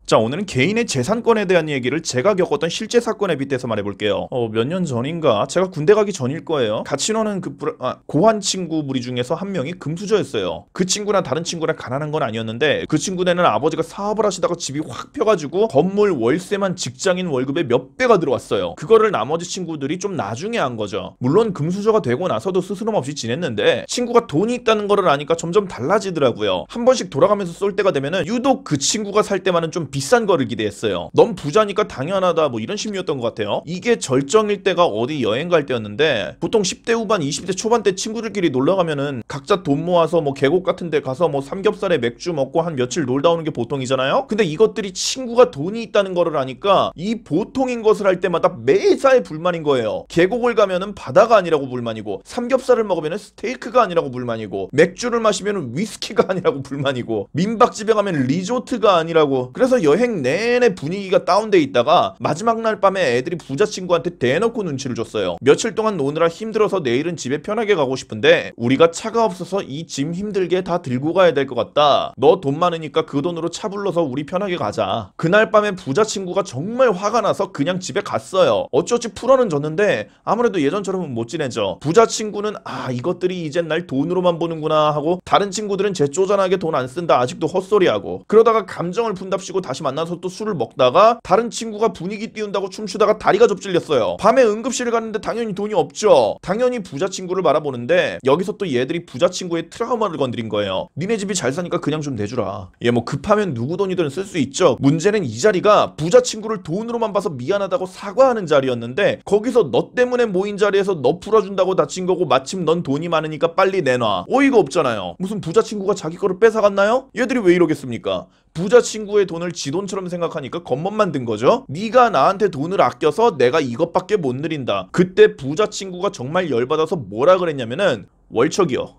자, 오늘은 개인의 재산권에 대한 얘기를 제가 겪었던 실제 사건에 빗대서 말해볼게요. 몇 년 전인가 제가 군대 가기 전일 거예요. 같이 노는 고한 친구 무리 중에서 한 명이 금수저였어요. 그 친구나 다른 친구나 가난한 건 아니었는데 그 친구네는 아버지가 사업을 하시다가 집이 확 펴가지고 건물 월세만 직장인 월급의 몇 배가 들어왔어요. 그거를 나머지 친구들이 좀 나중에 한 거죠. 물론 금수저가 되고 나서도 스스럼 없이 지냈는데 친구가 돈이 있다는 거를 아니까 점점 달라지더라고요. 한 번씩 돌아가면서 쏠 때가 되면은 유독 그 친구가 살 때만은 좀 비싼 거를 기대했어요. 넌 부자니까 당연하다 뭐 이런 심리였던 것 같아요. 이게 절정일 때가 어디 여행 갈 때였는데 보통 10대 후반 20대 초반 때 친구들끼리 놀러 가면은 각자 돈 모아서 뭐 계곡 같은 데 가서 뭐 삼겹살에 맥주 먹고 한 며칠 놀다 오는 게 보통이잖아요. 근데 이것들이 친구가 돈이 있다는 거를 아니까 이 보통인 것을 할 때마다 매사에 불만인 거예요. 계곡을 가면은 바다가 아니라고 불만이고 삼겹살을 먹으면은 스테이크가 아니라고 불만이고 맥주를 마시면은 위스키가 아니라고 불만이고 민박집에 가면 리조트가 아니라고. 그래서 여행 내내 분위기가 다운돼 있다가 마지막 날 밤에 애들이 부자 친구한테 대놓고 눈치를 줬어요. 며칠 동안 노느라 힘들어서 내일은 집에 편하게 가고 싶은데 우리가 차가 없어서 이 짐 힘들게 다 들고 가야 될 것 같다. 너 돈 많으니까 그 돈으로 차 불러서 우리 편하게 가자. 그날 밤에 부자 친구가 정말 화가 나서 그냥 집에 갔어요. 어찌어찌 풀어는 줬는데 아무래도 예전처럼은 못 지내죠. 부자 친구는 이것들이 이젠 날 돈으로만 보는구나 하고 다른 친구들은 쟤 쪼잔하게 돈 안 쓴다 아직도 헛소리하고 그러다가 감정을 푼답시고 다시 만나서 또 술을 먹다가 다른 친구가 분위기 띄운다고 춤추다가 다리가 접질렸어요. 밤에 응급실을 갔는데 당연히 돈이 없죠. 당연히 부자 친구를 바라보는데 여기서 또 얘들이 부자 친구의 트라우마를 건드린 거예요. 니네 집이 잘 사니까 그냥 좀 내주라. 얘 뭐 급하면 누구 돈이든 쓸 수 있죠. 문제는 이 자리가 부자 친구를 돈으로만 봐서 미안하다고 사과하는 자리였는데 거기서 너 때문에 모인 자리에서 너 풀어준다고 다친 거고 마침 넌 돈이 많으니까 빨리 내놔. 어이가 없잖아요. 무슨 부자 친구가 자기 거를 뺏어갔나요? 얘들이 왜 이러겠습니까? 부자 친구의 돈을 지 돈처럼 생각하니까 겉멋만 든 거죠. 네가 나한테 돈을 아껴서 내가 이것밖에 못 누린다. 그때 부자 친구가 정말 열받아서 뭐라 그랬냐면은 월척이요.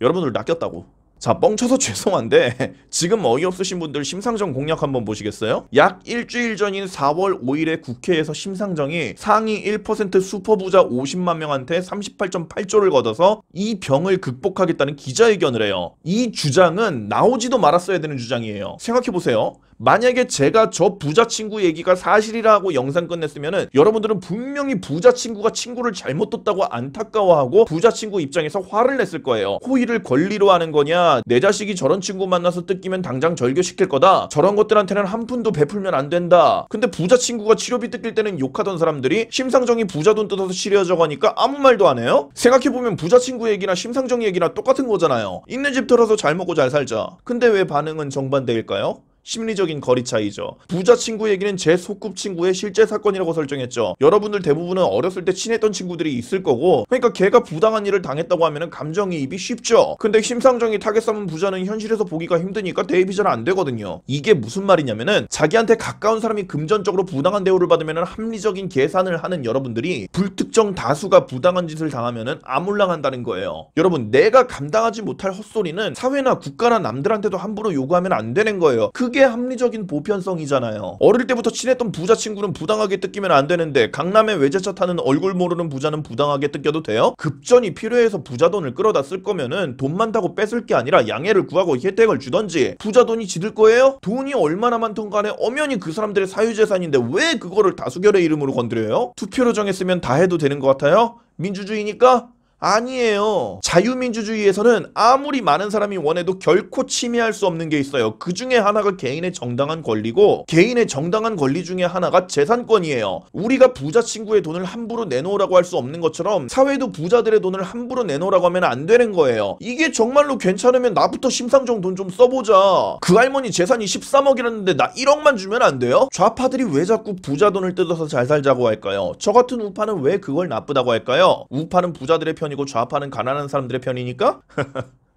여러분들 낚였다고. 자, 뻥쳐서 죄송한데 지금 어이없으신 분들 심상정 공약 한번 보시겠어요? 약 일주일 전인 4월 5일에 국회에서 심상정이 상위 1% 슈퍼부자 50만 명한테 38.8조를 걷어서 이 병을 극복하겠다는 기자회견을 해요. 이 주장은 나오지도 말았어야 되는 주장이에요. 생각해보세요. 만약에 제가 저 부자 친구 얘기가 사실이라 하고 영상 끝냈으면은 여러분들은 분명히 부자 친구가 친구를 잘못 뒀다고 안타까워하고 부자 친구 입장에서 화를 냈을 거예요. 호의를 권리로 하는 거냐, 내 자식이 저런 친구 만나서 뜯기면 당장 절교시킬 거다, 저런 것들한테는 한 푼도 베풀면 안 된다. 근데 부자 친구가 치료비 뜯길 때는 욕하던 사람들이 심상정이 부자 돈 뜯어서 치료하자고 하니까 아무 말도 안 해요? 생각해보면 부자 친구 얘기나 심상정 얘기나 똑같은 거잖아요. 있는 집 털어서 잘 먹고 잘 살자. 근데 왜 반응은 정반대일까요? 심리적인 거리 차이죠. 부자 친구 얘기는 제 소꿉친구의 실제 사건이라고 설정했죠. 여러분들 대부분은 어렸을 때 친했던 친구들이 있을 거고, 그러니까 걔가 부당한 일을 당했다고 하면은 감정이입이 쉽죠. 근데 심상정이 타겟 삼은 부자는 현실에서 보기가 힘드니까 대입이 잘 안 되거든요. 이게 무슨 말이냐면은 자기한테 가까운 사람이 금전적으로 부당한 대우를 받으면은 합리적인 계산을 하는 여러분들이 불특정 다수가 부당한 짓을 당하면은 아물랑한다는 거예요. 여러분, 내가 감당하지 못할 헛소리는 사회나 국가나 남들한테도 함부로 요구하면 안 되는 거예요. 그게 합리적인 보편성이잖아요. 어릴 때부터 친했던 부자 친구는 부당하게 뜯기면 안 되는데 강남에 외제차 타는 얼굴 모르는 부자는 부당하게 뜯겨도 돼요? 급전이 필요해서 부자 돈을 끌어다 쓸 거면은 돈 많다고 뺏을 게 아니라 양해를 구하고 혜택을 주던지. 부자 돈이 지들 거예요? 돈이 얼마나 많든 간에 엄연히 그 사람들의 사유재산인데 왜 그거를 다수결의 이름으로 건드려요? 투표로 정했으면 다 해도 되는 것 같아요? 민주주의니까? 아니에요. 자유민주주의에서는 아무리 많은 사람이 원해도 결코 침해할 수 없는 게 있어요. 그 중에 하나가 개인의 정당한 권리고, 개인의 정당한 권리 중에 하나가 재산권이에요. 우리가 부자 친구의 돈을 함부로 내놓으라고 할 수 없는 것처럼 사회도 부자들의 돈을 함부로 내놓으라고 하면 안 되는 거예요. 이게 정말로 괜찮으면 나부터 심상정 돈 좀 써보자. 그 할머니 재산이 13억이라는데 나 1억만 주면 안 돼요? 좌파들이 왜 자꾸 부자 돈을 뜯어서 잘 살자고 할까요? 저 같은 우파는 왜 그걸 나쁘다고 할까요? 우파는 부자들의 편이고 좌파는 가난한 사람들의 편이니까?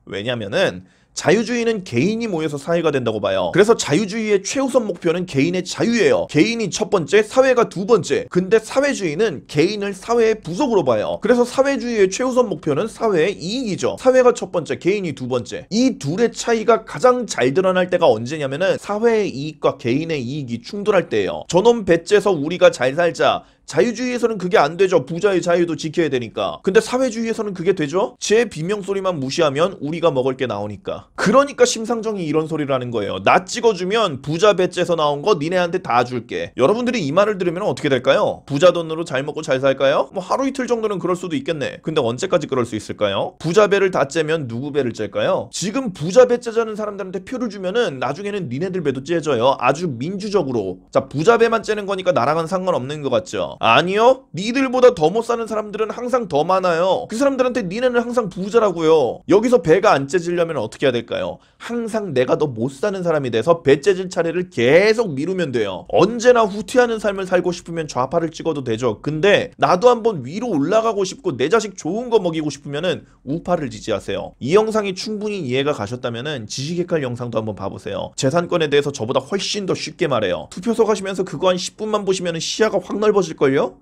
왜냐면은 자유주의는 개인이 모여서 사회가 된다고 봐요. 그래서 자유주의의 최우선 목표는 개인의 자유예요. 개인이 첫 번째, 사회가 두 번째. 근데 사회주의는 개인을 사회의 부속으로 봐요. 그래서 사회주의의 최우선 목표는 사회의 이익이죠. 사회가 첫 번째, 개인이 두 번째. 이 둘의 차이가 가장 잘 드러날 때가 언제냐면은 사회의 이익과 개인의 이익이 충돌할 때예요. 저놈 배째서 우리가 잘 살자. 자유주의에서는 그게 안 되죠. 부자의 자유도 지켜야 되니까. 근데 사회주의에서는 그게 되죠? 제 비명소리만 무시하면 우리가 먹을 게 나오니까. 겁니다. 그러니까 심상정이 이런 소리를 하는 거예요. 나 찍어주면 부자 배째에서 나온 거 니네한테 다 줄게. 여러분들이 이 말을 들으면 어떻게 될까요? 부자 돈으로 잘 먹고 잘 살까요? 뭐 하루 이틀 정도는 그럴 수도 있겠네. 근데 언제까지 그럴 수 있을까요? 부자 배를 다 째면 누구 배를 짤까요? 지금 부자 배 째자는 사람들한테 표를 주면은 나중에는 니네들 배도 째져요. 아주 민주적으로. 자, 부자 배만 째는 거니까 나랑은 상관없는 것 같죠? 아니요. 니들보다 더 못 사는 사람들은 항상 더 많아요. 그 사람들한테 니네는 항상 부자라고요. 여기서 배가 안 째지려면 어떻게 해야 될까요? 항상 내가 더 못 사는 사람이 돼서 배 째질 차례를 계속 미루면 돼요. 언제나 후퇴하는 삶을 살고 싶으면 좌파를 찍어도 되죠. 근데 나도 한번 위로 올라가고 싶고 내 자식 좋은 거 먹이고 싶으면은 우파를 지지하세요. 이 영상이 충분히 이해가 가셨다면은 지식의칼 영상도 한번 봐보세요. 재산권에 대해서 저보다 훨씬 더 쉽게 말해요. 투표소 가시면서 그거 한 10분만 보시면은 시야가 확 넓어질걸요?